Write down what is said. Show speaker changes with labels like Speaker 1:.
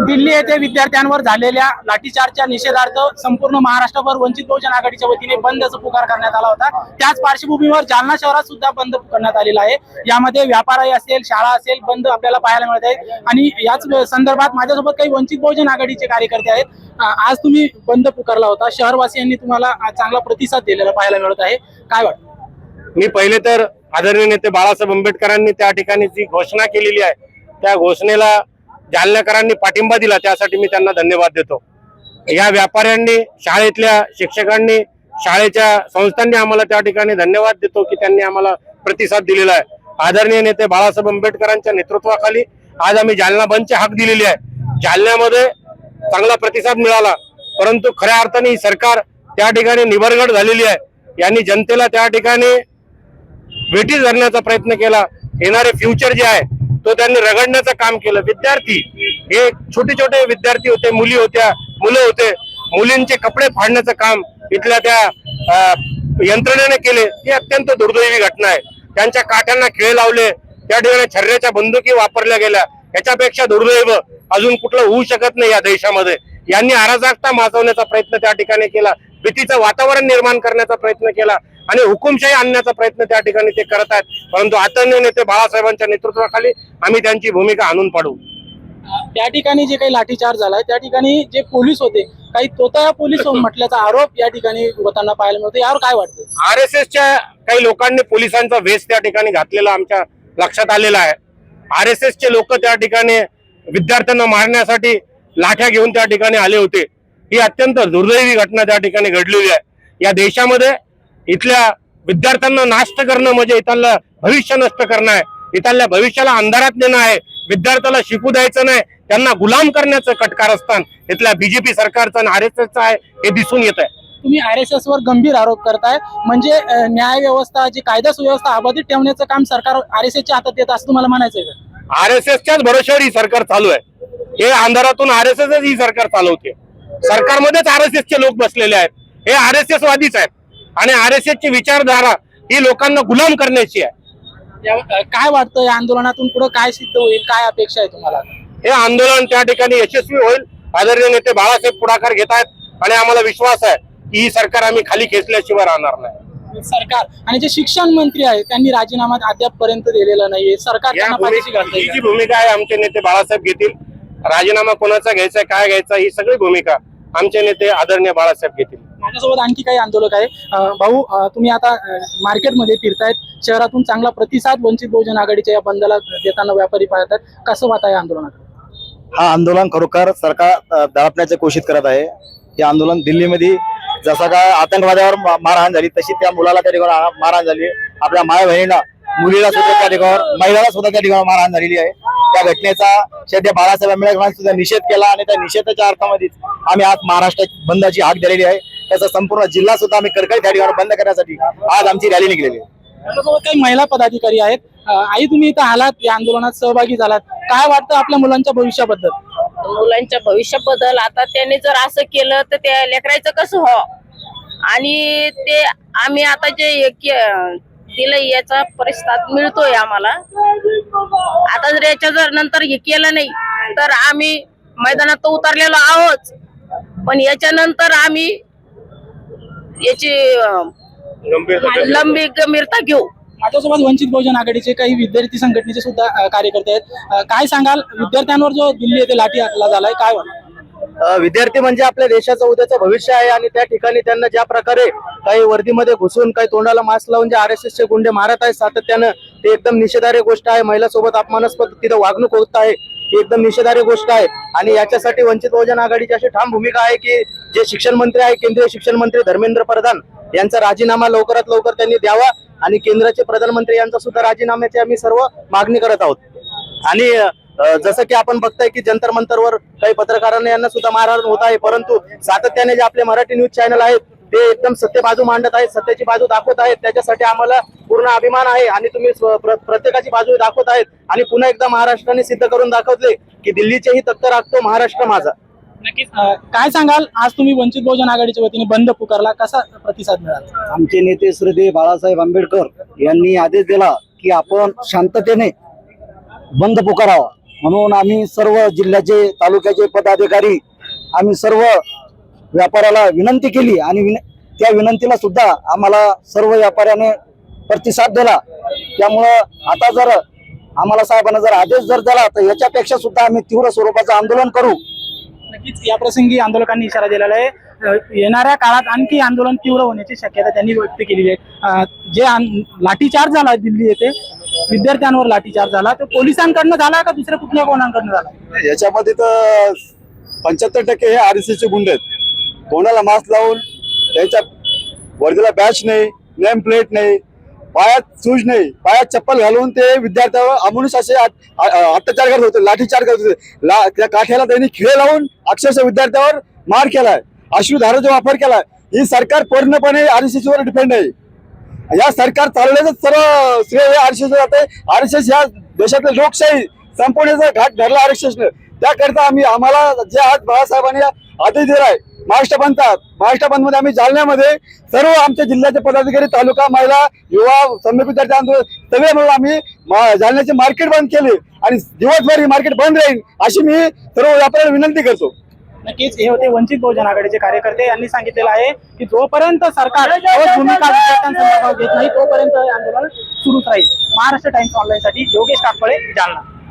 Speaker 1: दिल्ली येथे विद्यार्थ्यांवर झालेल्या लाठीचार्जच्या निषेधार्थ संपूर्ण महाराष्ट्रभर वंचित बहुजन आघाडीच्या वतीने बंदचा पुकार करण्यात आला होता। त्याच पार्श्वभूमीवर जालना शहरात सुद्धा बंद करण्यात आलेला आहे। यामध्ये व्यापारही असेल, शाळा असेल, बंद आपल्याला पाहायला मिळत आहे। आणि याच संदर्भात माझ्यासोबत काही वंचित बहुजन आघाडीचे कार्यकर्ते आहेत। आज तुम्ही बंद पुकारला होता, शहरवासियांनी तुम्हाला चांगला प्रतिसाद दिलेला पाहायला मिळत आहे, काय वाटतं?
Speaker 2: मी पहिले तर आदरणीय नेते बाळासाहेब आंबेडकरांनी त्या ठिकाणी जी घोषणा केलेली आहे त्या घोषणेला जालनाकरांनी पाठिंबा दिला, त्यासाठी मी त्यांना धन्यवाद देतो। या व्यापाऱ्यांनी, शाळेतल्या शिक्षकांनी, शाळेच्या संस्थांनी आम्हाला त्या ठिकाणी धन्यवाद देतो की त्यांनी आम्हाला प्रतिसाद दिलेला आहे। आदरणीय नेते बाळासाहेब आंबेडकरांच्या नेतृत्वाखाली आज आम्ही जालना बंदची हाक दिलेली आहे। जालन्यामध्ये चांगला प्रतिसाद मिळाला, परंतु खऱ्या अर्थाने सरकार त्या ठिकाणी निबरगड झालेली आहे। यांनी जनतेला त्या ठिकाणी वेठीस धरण्याचा प्रयत्न केला। येणारे फ्युचर जे आहे तो त्यांनी रगडण्याचं काम केलं। विद्यार्थी हे छोटे छोटे विद्यार्थी होते, मुली होत्या, मुलं होते, मुलींचे कपडे फाडण्याचं काम इथल्या त्या यंत्रणेने केले। ही अत्यंत दुर्दैवी घटना आहे। त्यांच्या काठ्यांना खिळे लावले, त्या ठिकाणी छर्ऱ्याच्या बंदुकी वापरल्या गेल्या। याच्यापेक्षा दुर्दैव अजून कुठलं होऊ शकत नाही या देशामध्ये। यांनी अराजकता माजवण्याचा प्रयत्न त्या ठिकाणी केला, भीतीचं वातावरण निर्माण करण्याचा प्रयत्न केला आणि हुकुमशाही आणण्याचा प्रयत्न त्या ठिकाणी ते करत आहेत। परंतु आदरणीय नेते बाळासाहेबांच्या नेतृत्वाखाली आम्ही त्यांची भूमिका आणून पाडू।
Speaker 1: त्या ठिकाणी जे काही लाठीचार्ज झालाय त्या ठिकाणी जे पोलीस होते, काही तोताया पोलीस म्हटल्याचा आरोप या ठिकाणी होताना पाहायला मिळतो, यावर काय वाटतं?
Speaker 2: RSSच्या काही लोकांनी पोलिसांचा वेश त्या ठिकाणी घातलेला आमच्या लक्षात आलेला आहे। RSSचे लोक त्या ठिकाणी विद्यार्थ्यांना मारण्यासाठी लाठ्या घेऊन त्या ठिकाणी आले होते। ही अत्यंत दुर्दैवी घटना त्या ठिकाणी घडलेली आहे। या देशामध्ये इथल्या विद्यार्थ्यांना नाश करणं म्हणजे इथलं भविष्य नष्ट करणं आहे, इथल्या भविष्याला अंधारात नेणं आहे। विद्यार्थ्याला शिकू द्यायचं नाही, त्यांना गुलाम करण्याचं कटकारस्थान इथल्या बीजेपी सरकारचं आणि RSSचं आहे, हे दिसून येत आहे।
Speaker 1: तुम्ही RSS वर गंभीर आरोप करताय, म्हणजे न्याय व्यवस्था, जी कायदा सुव्यवस्था अबाधित ठेवण्याचं काम सरकार RSSच्या हातात येतं असं तुम्हाला म्हणायचंय का?
Speaker 2: RSSच्याच भरोश्यावर ही सरकार चालू आहे। हे अंधारातून RSSच ही सरकार चालवते। सरकारमध्येच RSSचे लोक बसलेले आहेत, हे RSS वादीच आहेत आणि RSSची विचारधारा ही लोकांना गुलाम करण्याची आहे।
Speaker 1: काय वाटतं या आंदोलनातून पुढे काय सिद्ध होईल, काय अपेक्षा आहे तुम्हाला?
Speaker 2: हे आंदोलन त्या ठिकाणी यशस्वी होईल। आदरणीय नेते बाळासाहेब पुढाकार घेत आहेत आणि आम्हाला विश्वास आहे की ही सरकार आम्ही खाली खेचल्याशिवाय राहणार नाही।
Speaker 1: सरकार आणि जे शिक्षण मंत्री आहेत त्यांनी राजीनामा अद्यापपर्यंत दिलेला नाहीये, सरकार त्यांना पाठीशी घालतंय का?
Speaker 2: ही जी भूमिका आहे आमचे नेते बाळासाहेब घेतील। राजीनामा कोणाचा घ्यायचा, काय घ्यायचा, ही सगळी भूमिका आमचे नेते आदरणीय बाळासाहेब घेतील।
Speaker 1: माझ्यासोबत आणखी काही आंदोलक आहे। भाऊ, तुम्ही आता मार्केटमध्ये फिरतायत, शहरातून चांगला प्रतिसाद वंचित बहुजन आघाडीच्या या बंदला देताना व्यापारी पाहतात, कसं वाटतं या आंदोलनात?
Speaker 3: हा आंदोलन खरोखर सरकार दडपण्याची कोशिश करत आहे। हे आंदोलन दिल्लीमध्ये जसं काय आतंकवाद्यावर मारहाण झाली तशी त्या मुलाला त्या ठिकाणी मारहाण झाली, आपल्या माय बहिणीला, मुलीला सुद्धा त्या ठिकाणी, महिलाला सुद्धा त्या ठिकाणी मारहाण झालेली आहे। त्या घटनेचा शेवटी बाळासाहेब आंबेडकरांनी सुद्धा निषेध केला आणि त्या निषेधाच्या अर्थामध्येच आम्ही आज महाराष्ट्र बंदची हाक दिलेली आहे। त्याचा संपूर्ण जिल्हा सुद्धा आम्ही कडकडीत त्या ठिकाणी बंद करण्यासाठी आज आमची रॅली निघालेली आहे।
Speaker 1: माझ्यासोबत काही महिला पदाधिकारी आहेत। आई, तुम्ही इथं आलात, या आंदोलनात सहभागी झालात, काय वाटतं आपल्या मुलांच्या भविष्याबद्दल?
Speaker 4: मुलांच्या भविष्याबद्दल आता त्यांनी जर असं केलं तर त्या लेकरायचं कसं हो, आणि ते आम्ही आता जे दिलं याचा प्रतिसाद मिळतोय आम्हाला। आता जर याच्या जर नंतर हे केलं नाही तर आम्ही मैदानात तर उतरलेलो आहोत, पण याच्यानंतर आम्ही याची गंभीरता घेऊ।
Speaker 1: माझ्यासोबत वंचित बहुजन आघाडीचे काही विद्यार्थी संघटनेचे सुद्धा कार्यकर्ते आहेत। काय सांगाल, विद्यार्थ्यांवर जो दिल्ली येथे लाठी हल्ला झालाय, काय वाटतं?
Speaker 3: विद्यार्थी म्हणजे आपल्या देशाचं उद्याचं भविष्य आहे आणि त्या ठिकाणी त्यांना ज्या प्रकारे काही वर्दीमध्ये घुसून, काही तोंडाला मास्क लावून जे RSSचे गुंडे मारत आहेत सातत्यानं, ते एकदम निषेधार्ह गोष्ट आहे। महिलांसोबत अपमानास्पद तिथं वागणूक होत आहे, ही एकदम निषेधार्ह गोष्ट आहे। आणि याच्यासाठी वंचित बहुजन आघाडीची अशी ठाम भूमिका आहे की जे शिक्षण मंत्री आहे, केंद्रीय शिक्षण मंत्री धर्मेंद्र प्रधान यांचा राजीनामा लवकरात लवकर त्यांनी द्यावा आणि केंद्राचे प्रधानमंत्री यांचा सुद्धा राजीनाम्याची आम्ही सर्व मागणी करत आहोत। आणि जसं की आपण बघताय की जंतर मंतरवर काही पत्रकारांना यांना सुद्धा मारहाण होत आहे, परंतु सातत्याने जे आपले मराठी न्यूज चॅनल आहेत ते एकदम सत्य बाजू मांडत आहेत, सत्याची बाजू दाखवत आहेत। त्याच्यासाठी आम्हाला पूर्ण अभिमान आहे आणि तुम्ही प्रत्येकाची बाजू दाखवत आहेत आणि पुन्हा एकदा महाराष्ट्राने सिद्ध करून दाखवले की दिल्लीचेही तख्त राखतो महाराष्ट्र माझा।
Speaker 1: नक्कीच। काय सांगाल, आज तुम्ही वंचित बहुजन आघाडीच्या वतीने बंद पुकारला, कसा प्रतिसाद मिळाला?
Speaker 3: आमचे नेते श्री बाळासाहेब आंबेडकर यांनी आदेश दिला की आपण शांततेने बंद पुकारावा
Speaker 5: म्हणून आम्ही सर्व जिल्ह्याचे तालुक्याचे पदाधिकारी आम्ही सर्व व्यापाऱ्याला विनंती केली आणि त्या विनंतीला सुद्धा आम्हाला सर्व व्यापाऱ्याने प्रतिसाद दिला. त्यामुळं आता जर आम्हाला साहेबांना जर आदेश जर झाला तर याच्यापेक्षा सुद्धा आम्ही तीव्र स्वरूपाचं आंदोलन करू.
Speaker 1: नक्कीच या प्रसंगी आंदोलकांनी इशारा दिलेला आहे. येणाऱ्या काळात आणखी आंदोलन तीव्र होण्याची शक्यता त्यांनी व्यक्त केलेली आहे. जे लाठीचार्ज झाला दिल्ली येथे विद्यार्थ्यांवर लाठीचार्ज झाला तो पोलिसांकडनं झाला का दुसऱ्या कुठल्या कोणाकडनं झाला?
Speaker 6: याच्यामध्ये तर 75% हे RSS चे गुंड आहेत. कोणाला मास्क लावून त्यांच्या वर्दीला बॅच नाही, नेम प्लेट नाही, पायात शूज नाही, पायात चप्पल घालून ते विद्यार्थ्यावर अमानुष असे अत्याचार करत होते, लाठीचार करत होते. त्या काठ्याला त्यांनी खिळे लावून अक्षरशः विद्यार्थ्यावर मार केलाय, अश्रुधाराचा वापर केलाय. ही सरकार पूर्णपणे RSS वर डिपेंड आहे. या सरकार चालवण्याचं सर्व श्रेय RSS जाते. RSS या देशातली लोकशाही संपवण्याचा घाट धरला RSSने. त्याकरता आम्हाला जे आज बाळासाहेबांनी आदेश दिलाय महाराष्ट्र बंदमध्ये आम्ही जालन्यामध्ये सर्व आमच्या जिल्ह्याचे पदाधिकारी, तालुका, महिला, युवा, सम्यक विद्यार्थी आंदोलन सगळे मिळून आम्ही जालन्याचे मार्केट बंद केले आणि दिवसभर ही मार्केट बंद राहील अशी मी सर्व व्यापाऱ्यांना विनंती करतो.
Speaker 1: नक्कीच हे होते वंचित बहुजन आघाडीचे कार्यकर्ते. यांनी सांगितलेलं आहे की जोपर्यंत सरकार ठोस भूमिका विद्यार्थ्यांसंदर्भात घेत नाही तोपर्यंत हे आंदोलन सुरूच राहील. महाराष्ट्र टाइम्स ऑनलाईन साठी योगेश कापळे, जालना.